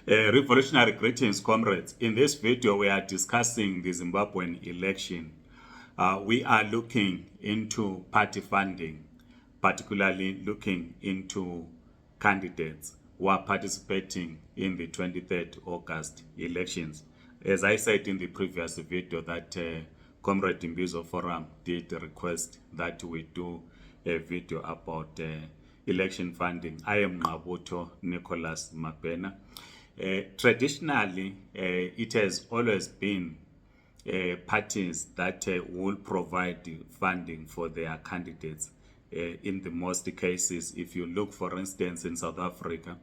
Revolutionary greetings, comrades. In this video, we are discussing the Zimbabwean election. We are looking into party funding, particularly looking into candidates who are participating in the 23rd August elections. As I said in the previous video that Comrade Imbizo Forum did request that we do a video about election funding. I am Ngabuto Nicholas Mabena. Traditionally, it has always been parties that will provide funding for their candidates. In the most cases, if you look, for instance, in South Africa,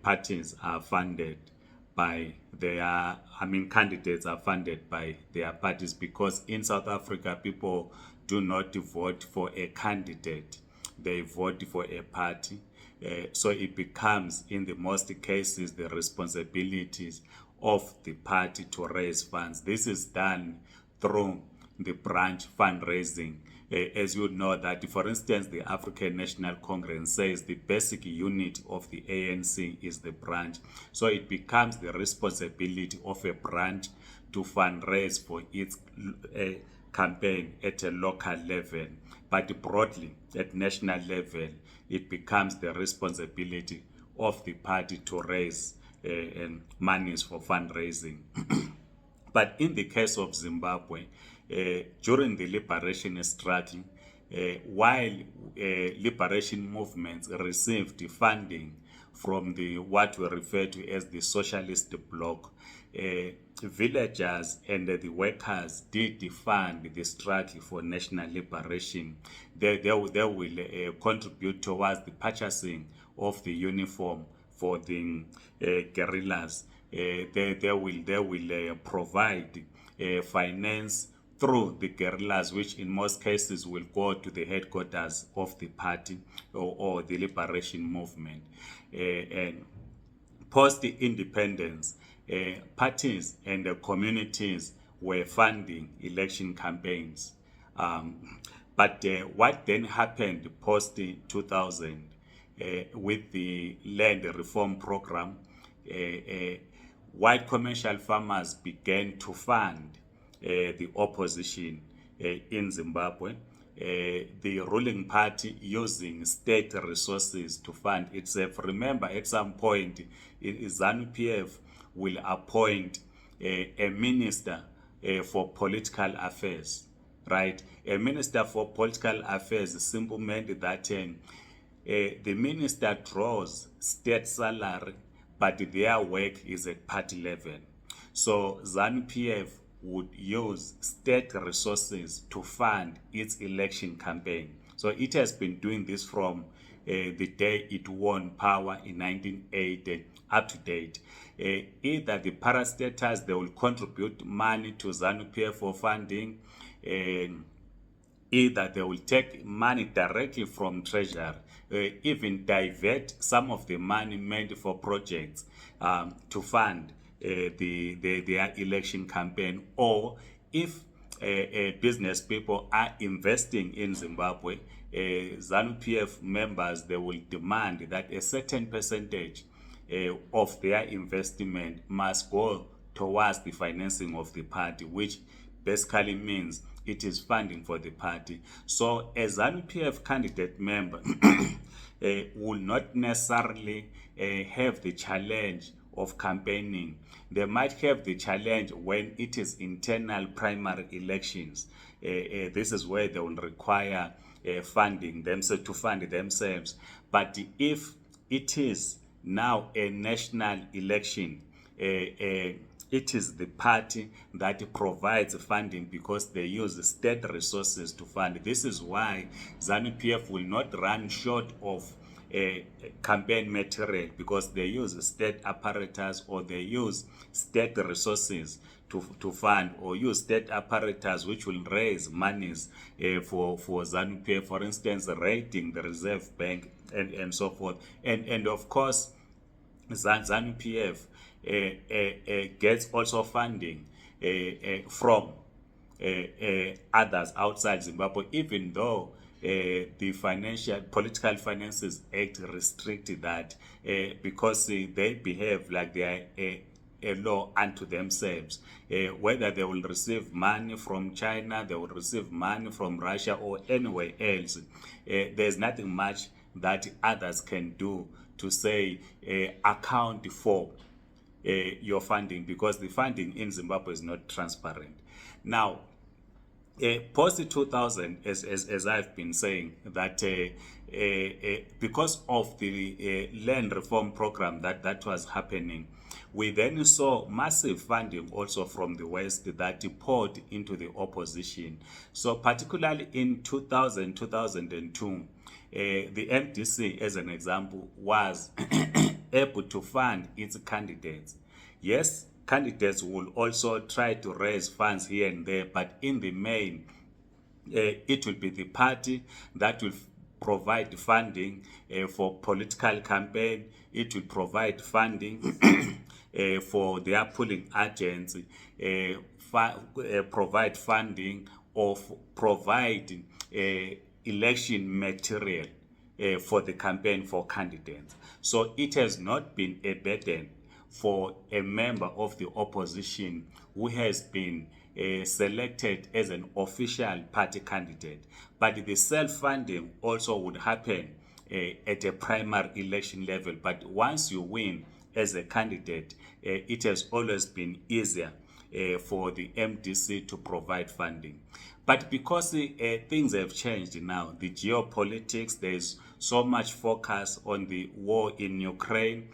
parties are funded by candidates are funded by their parties, because in South Africa, people do not vote for a candidate, they vote for a party. So it becomes, in the most cases, the responsibilities of the party to raise funds. This is done through the branch fundraising. As you know that, for instance, the African National Congress says the basic unit of the ANC is the branch. So it becomes the responsibility of a branch to fundraise for its campaign at a local level. But broadly, at national level, it becomes the responsibility of the party to raise monies for fundraising. But in the case of Zimbabwe, during the liberation struggle, while liberation movements received funding from what we refer to as the socialist bloc, villagers and the workers did fund the struggle for national liberation. They will contribute towards the purchasing of the uniform for the guerrillas. They will provide finance through the guerrillas, which in most cases will go to the headquarters of the party or the liberation movement. And post-independence, parties and communities were funding election campaigns. But what then happened post-2000 with the land reform program, white commercial farmers began to fund the opposition in Zimbabwe. The ruling party using state resources to fund itself. Remember, at some point, ZANU-PF will appoint a minister for political affairs, right? A minister for political affairs simply meant that the minister draws state salary, but their work is at party level. So ZANU-PF would use state resources to fund its election campaign. So it has been doing this from the day it won power in 1980 up to date. Either the parastatals, they will contribute money to ZANU-PF for funding, either they will take money directly from treasury, even divert some of the money meant for projects to fund their election campaign. Or if business people are investing in Zimbabwe, ZANU-PF members, they will demand that a certain percentage of their investment must go towards the financing of the party, which basically means it is funding for the party. So a ZANU-PF candidate member will not necessarily have the challenge of campaigning. They might have the challenge when it is internal primary elections. This is where they will require funding themselves to fund themselves. But if it is now a national election, it is the party that provides funding, because they use state resources to fund. This is why ZANU-PF will not run short of campaign material, because they use state apparatus, or they use state resources to fund, or use state apparatus which will raise monies for ZANU-PF, for instance, raiding the Reserve Bank and so forth. And of course, ZANU-PF gets also funding from others outside Zimbabwe, even though the Financial Political Finances Act restricted that because they behave like they are a law unto themselves. Whether they will receive money from China, they will receive money from Russia or anywhere else, there's nothing much that others can do to say account for your funding, because the funding in Zimbabwe is not transparent. Now, post 2000, as I've been saying, that because of the land reform program that was happening, we then saw massive funding also from the West that poured into the opposition. So particularly in 2000, 2002, the MDC, as an example, was able to fund its candidates. Yes, candidates will also try to raise funds here and there, but in the main, it will be the party that will provide funding for political campaign. It will provide funding for their polling agents, provide funding, or provide election material for the campaign for candidates. So it has not been a burden for a member of the opposition who has been selected as an official party candidate. But the self-funding also would happen at a primary election level. But once you win as a candidate, it has always been easier for the MDC to provide funding. But because things have changed now, the geopolitics, there's so much focus on the war in Ukraine.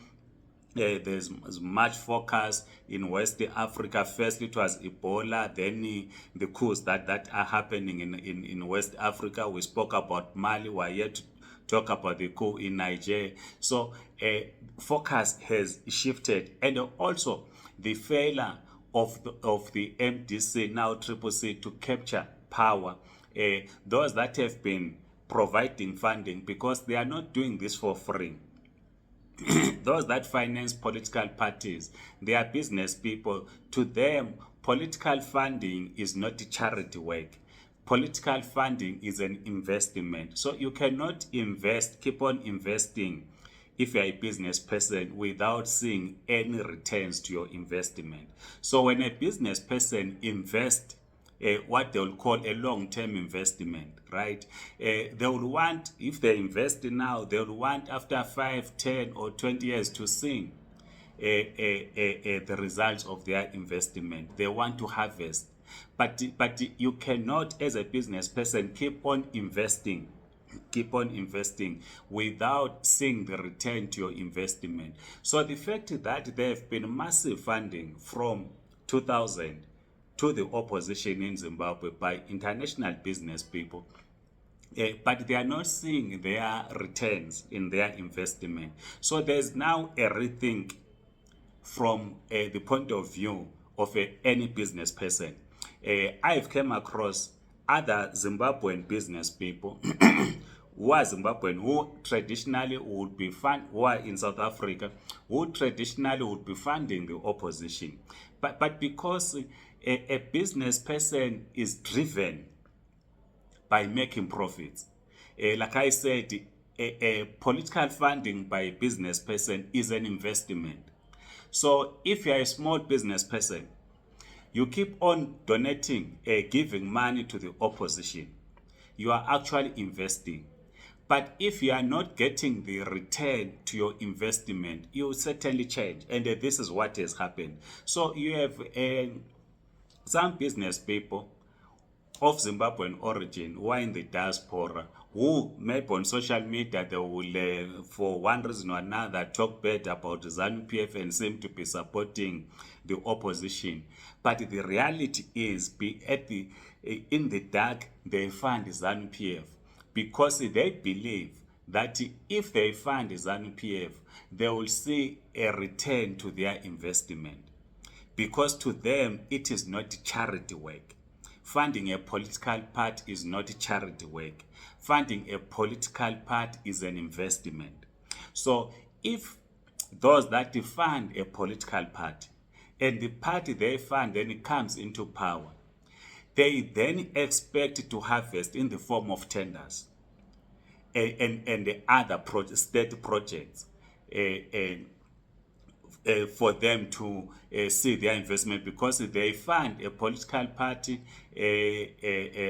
There's much focus in West Africa. First it was Ebola, then the coups that are happening in West Africa. We spoke about Mali, we're yet to talk about the coup in Niger. So focus has shifted, and also the failure of the MDC, now Triple C, to capture power. Those that have been providing funding, because they are not doing this for free. Those that finance political parties, they are business people. To them, political funding is not charity work. Political funding is an investment. So you cannot keep on investing if you're a business person without seeing any returns to your investment. So when a business person invests what they will call a long-term investment, right? They will want, if they invest now, they will want after 5, 10, or 20 years to see the results of their investment. They want to harvest. But you cannot, as a business person, keep on investing without seeing the return to your investment. So the fact that there have been massive funding from 2000 to the opposition in Zimbabwe by international business people, but they are not seeing their returns in their investment. So there's now a rethink from the point of view of any business person. I've come across other Zimbabwean business people who are Zimbabwean, who traditionally would be who are in South Africa, who traditionally would be funding the opposition. But because a business person is driven by making profits, like I said, a political funding by a business person is an investment. So if you're a small business person, you keep on donating, giving money to the opposition, you are actually investing. But if you are not getting the return to your investment, you will certainly change. And this is what has happened. So you have some business people of Zimbabwean origin who are in the diaspora, who maybe on social media they will, for one reason or another, talk bad about ZANU-PF and seem to be supporting the opposition. But the reality is, in the dark, they fund ZANU-PF because they believe that if they fund ZANU-PF, they will see a return to their investment. Because to them, it is not charity work. Funding a political party is not charity work. Funding a political party is an investment. So if those that fund a political party and the party they fund then comes into power, they then expect to harvest in the form of tenders. and the other state projects for them to see their investment, because they fund a political party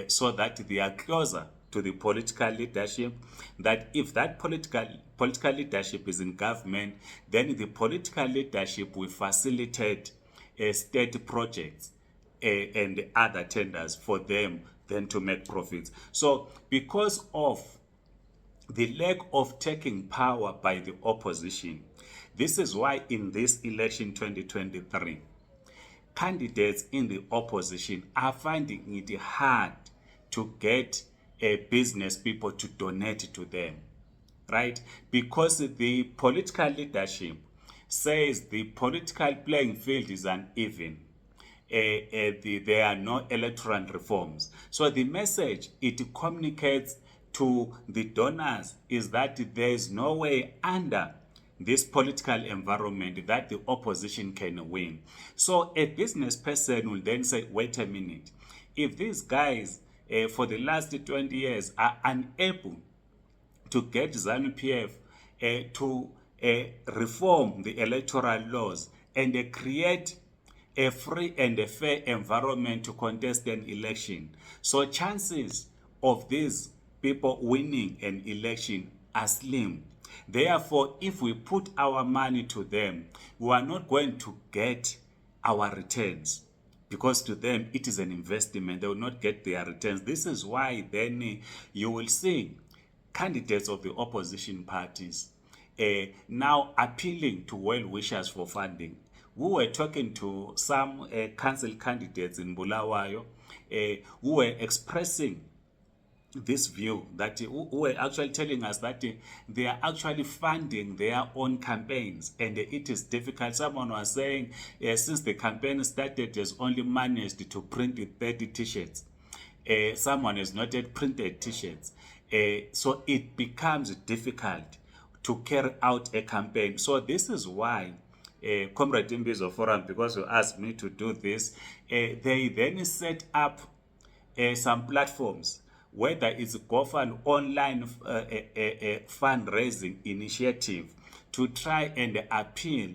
so that they are closer to the political leadership, that if that political leadership is in government, then the political leadership will facilitate state projects and other tenders for them then to make profits. So because of the lack of taking power by the opposition, this is why in this election 2023, candidates in the opposition are finding it hard to get business people to donate to them, right? Because the political leadership says the political playing field is uneven. There are no electoral reforms. So the message it communicates to the donors is that there is no way under this political environment that the opposition can win. So a business person will then say, wait a minute, if these guys for the last 20 years are unable to get ZANU-PF to reform the electoral laws and create a free and a fair environment to contest an election, so chances of these people winning an election are slim. Therefore, if we put our money to them, we are not going to get our returns, because to them it is an investment. They will not get their returns. This is why then you will see candidates of the opposition parties now appealing to well-wishers for funding. We were talking to some council candidates in Bulawayo who were expressing this view, that who were actually telling us that they are actually funding their own campaigns, and it is difficult. Someone was saying since the campaign started, has only managed to print 30 t-shirts. Someone has not yet printed t-shirts. So it becomes difficult to carry out a campaign. So this is why Comrade Imbizo Forum, because you asked me to do this, they then set up some platforms, whether it's an online fundraising initiative, to try and appeal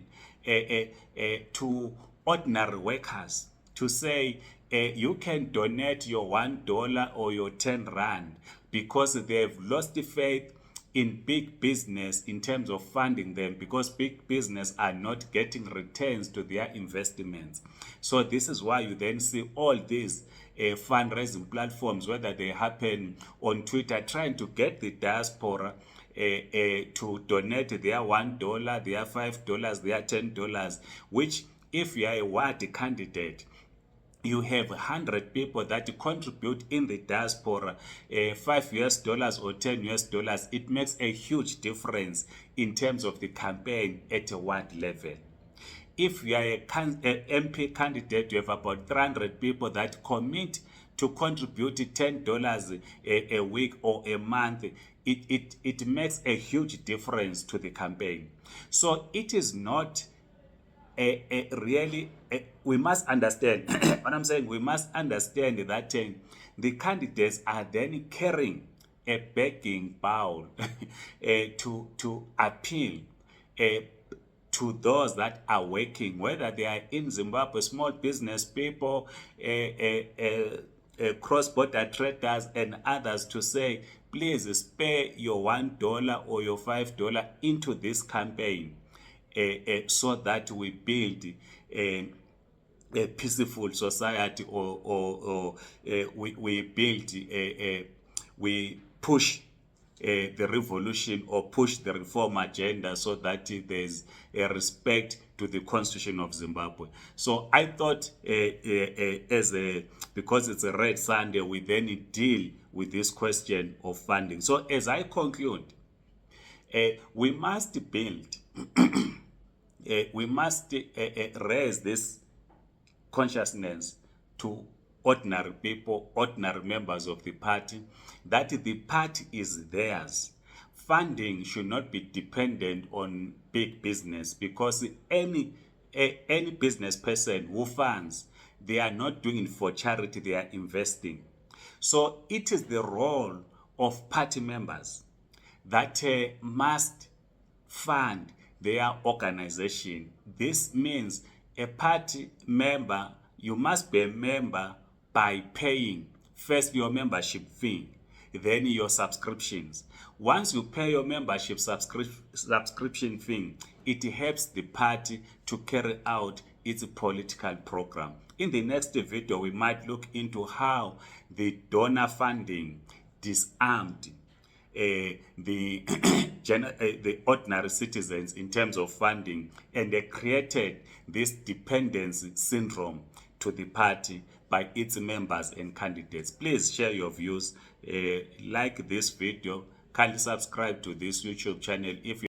to ordinary workers to say you can donate your $1 or your 10 rand, because they've lost faith in big business in terms of funding them, because big business are not getting returns to their investments. So this is why you then see all these fundraising platforms, whether they happen on Twitter, trying to get the diaspora to donate their $1, their $5, their $10, which if you are a ward candidate, you have 100 people that contribute in the diaspora, $5 or $10. It makes a huge difference in terms of the campaign at a ward level. If you are a MP candidate, you have about 300 people that commit to contribute $10 a week or a month. It makes a huge difference to the campaign. So it is not we must understand, what I'm saying, we must understand that the candidates are then carrying a begging bowl to appeal to those that are working, whether they are in Zimbabwe, small business people, cross-border traders and others, to say, please spare your $1 or your $5 into this campaign. So that we build a peaceful society, or we build we push the revolution or push the reform agenda, so that there's a respect to the Constitution of Zimbabwe. So I thought because it's a Red Sunday, we then deal with this question of funding. So as I conclude, we must build we must raise this consciousness to ordinary people, ordinary members of the party, that the party is theirs. Funding should not be dependent on big business, because any business person who funds, they are not doing it for charity, they are investing. So it is the role of party members that must fund their organization. This means a party member, you must be a member by paying first your membership fee, then your subscriptions. Once you pay your membership subscription fee, it helps the party to carry out its political program. In the next video, we might look into how the donor funding disarmed the the ordinary citizens in terms of funding, and they created this dependency syndrome to the party by its members and candidates. Please share your views, like this video, kindly subscribe to this YouTube channel if you